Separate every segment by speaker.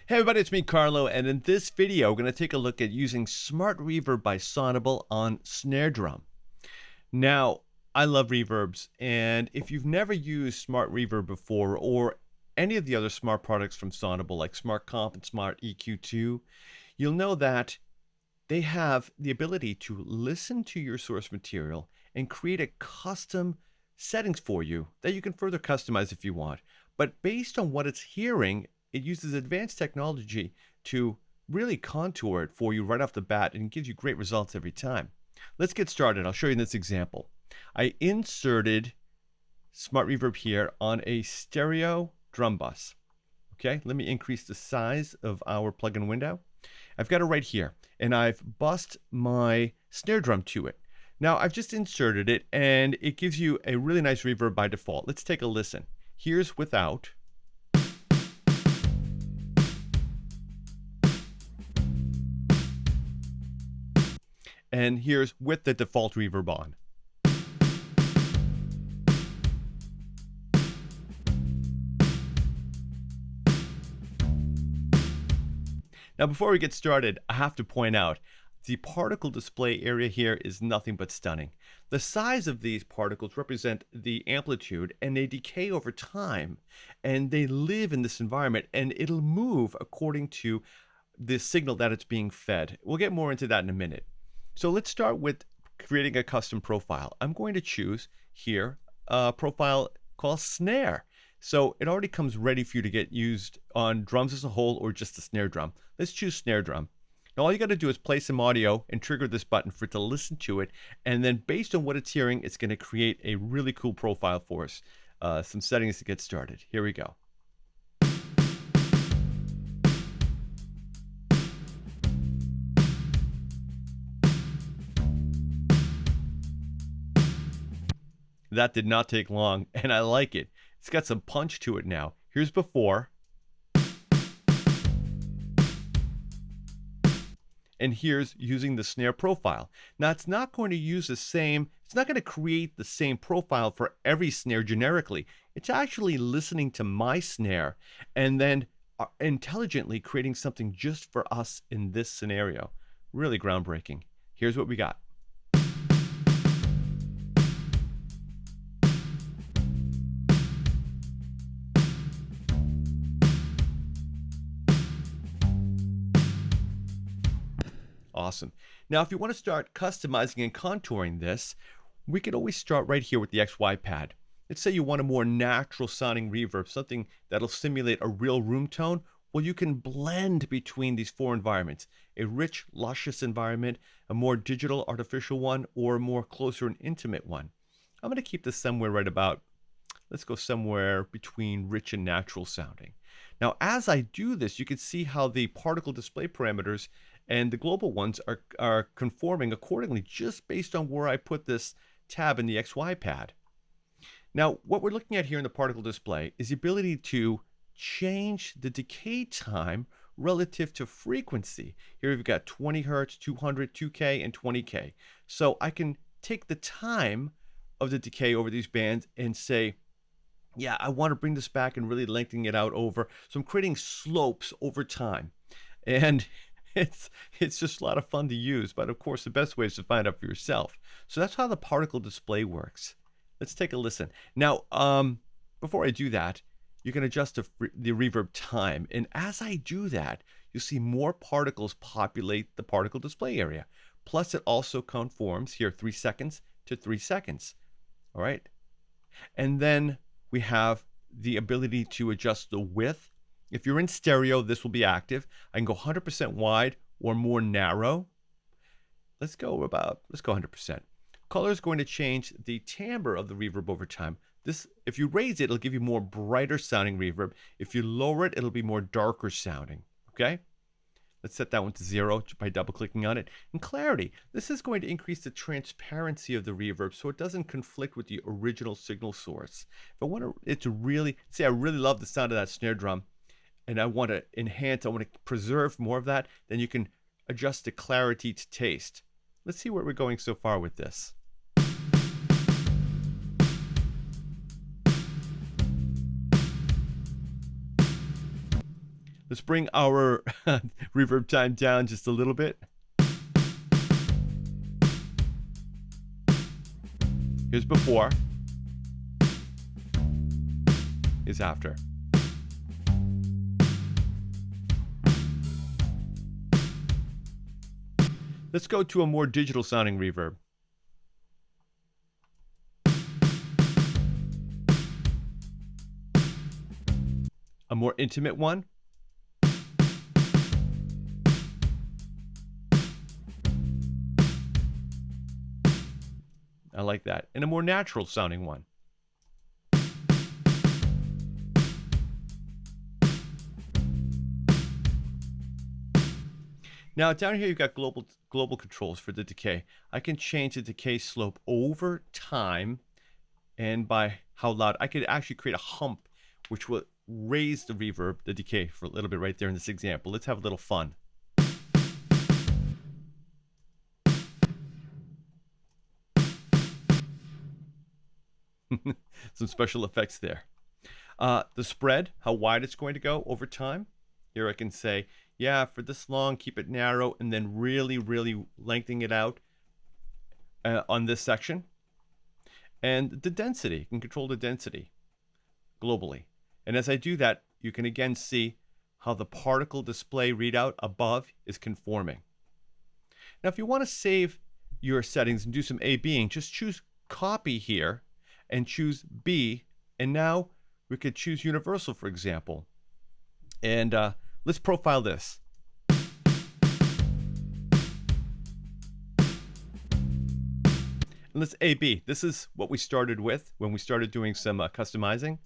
Speaker 1: Hey everybody, it's me, Carlo, and in this video, we're going to take a look at using Smart Reverb by Sonible on snare drum. Now, I love reverbs, and if you've never used Smart Reverb before, or any of the other smart products from Sonible, like Smart Comp and Smart EQ2, you'll know that they have the ability to listen to your source material and create a custom settings for you that you can further customize if you want. But based on what it's hearing, it uses advanced technology to really contour it for you right off the bat, and it gives you great results every time. Let's get started. I'll show you this example. I inserted Smart Reverb here on a stereo drum bus. Okay, let me increase the size of our plugin window. I've got it right here, and I've bussed my snare drum to it. Now, I've just inserted it, and it gives you a really nice reverb by default. Let's take a listen. Here's without. And here's with the default reverb on. Now, before we get started, I have to point out the particle display area here is nothing but stunning. The size of these particles represent the amplitude, and they decay over time, and they live in this environment, and it'll move according to the signal that it's being fed. We'll get more into that in a minute. So let's start with creating a custom profile. I'm going to choose here a profile called snare. So it already comes ready for you to get used on drums as a whole or just the snare drum. Let's choose snare drum. Now all you got to do is play some audio and trigger this button for it to listen to it. And then based on what it's hearing, it's going to create a really cool profile for us. Some settings to get started. Here we go. That did not take long, and I like it. It's got some punch to it now. Here's before. And here's using the snare profile. Now, it's not going to use the same, it's not going to create the same profile for every snare generically. It's actually listening to my snare and then intelligently creating something just for us in this scenario. Really groundbreaking. Here's what we got. Awesome. Now, if you want to start customizing and contouring this, we could always start right here with the XY pad. Let's say you want a more natural sounding reverb, something that'll simulate a real room tone. Well, you can blend between these four environments: a rich, luscious environment, a more digital, artificial one, or a more closer and intimate one. I'm going to keep this somewhere right about, let's go somewhere between rich and natural sounding. Now, as I do this, you can see how the particle display parameters and the global ones are conforming accordingly just based on where I put this tab in the XY pad. Now, what we're looking at here in the particle display is the ability to change the decay time relative to frequency. Here we've got 20 hertz, 200, 2K, and 20K. So I can take the time of the decay over these bands and say, yeah, I want to bring this back and really lengthen it out over. So I'm creating slopes over time. And it's just a lot of fun to use, but of course the best way is to find out for yourself. So that's how the particle display works. Let's take a listen. Now, before I do that, you can adjust the reverb time, and as I do that, you'll see more particles populate the particle display area. Plus, it also conforms here 3 seconds to 3 seconds. All right, and then we have the ability to adjust the width. If you're in stereo, this will be active. I can go 100% wide or more narrow. Let's go 100%. Color is going to change the timbre of the reverb over time. This, if you raise it, it'll give you more brighter sounding reverb. If you lower it, it'll be more darker sounding. Okay? Let's set that one to 0 by double clicking on it. And clarity, this is going to increase the transparency of the reverb so it doesn't conflict with the original signal source. If I want it to really, say I really love the sound of that snare drum, and I want to enhance, I want to preserve more of that, then you can adjust the clarity to taste. Let's see where we're going so far with this. Let's bring our reverb time down just a little bit. Here's before. Here's after. Let's go to a more digital sounding reverb. A more intimate one. I like that. And a more natural sounding one. Now down here you've got global controls for the decay. I can change the decay slope over time and by how loud. I could actually create a hump which will raise the reverb, the decay, for a little bit right there in this example. Let's have a little fun. Some special effects there. The spread, how wide it's going to go over time. Here I can say, yeah, for this long, keep it narrow, and then really, really lengthening it out on this section. And the density, you can control the density globally. And as I do that, you can again see how the particle display readout above is conforming. Now, if you want to save your settings and do some A/Bing, just choose copy here and choose B. And now we could choose universal, for example. And let's profile this. And let's A/B. This is what we started with when we started doing some customizing.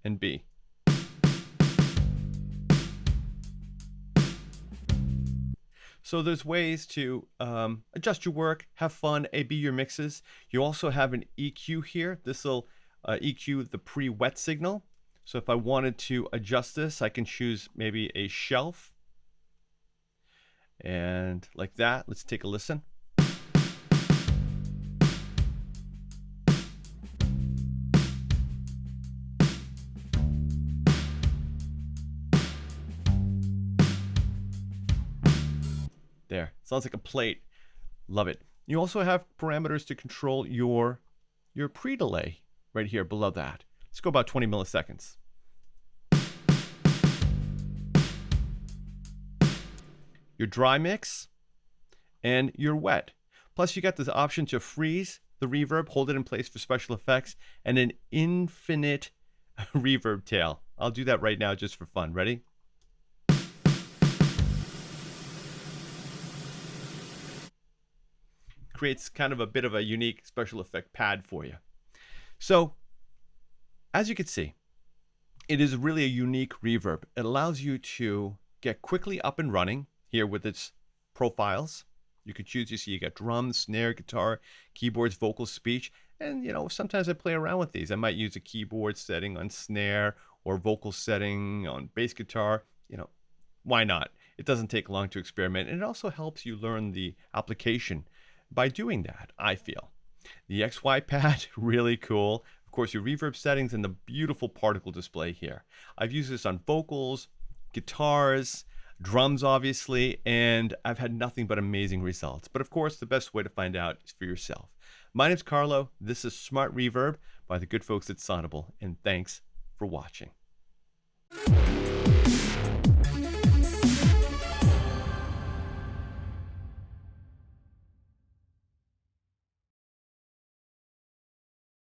Speaker 1: And B. So there's ways to adjust your work, have fun, A/B your mixes. You also have an EQ here. This will EQ the pre-wet signal. So if I wanted to adjust this, I can choose maybe a shelf. And like that, let's take a listen. There, sounds like a plate. Love it. You also have parameters to control your pre-delay right here below that. Let's go about 20 milliseconds. Your dry mix and your wet. Plus you got this option to freeze the reverb, hold it in place for special effects, and an infinite reverb tail. I'll do that right now just for fun. Ready? Creates kind of a bit of a unique special effect pad for you. So as you can see, it is really a unique reverb. It allows you to get quickly up and running here with its profiles. You could choose, you see, you got drums, snare, guitar, keyboards, vocals, speech. And, you know, sometimes I play around with these. I might use a keyboard setting on snare or vocal setting on bass guitar. You know, why not? It doesn't take long to experiment. And it also helps you learn the application by doing that, I feel. The XY pad, really cool. Of course, your reverb settings and the beautiful particle display here. I've used this on vocals, guitars, drums, obviously, and I've had nothing but amazing results. But of course, the best way to find out is for yourself. My name's Carlo. This is Smart Reverb by the good folks at Sonible, and thanks for watching.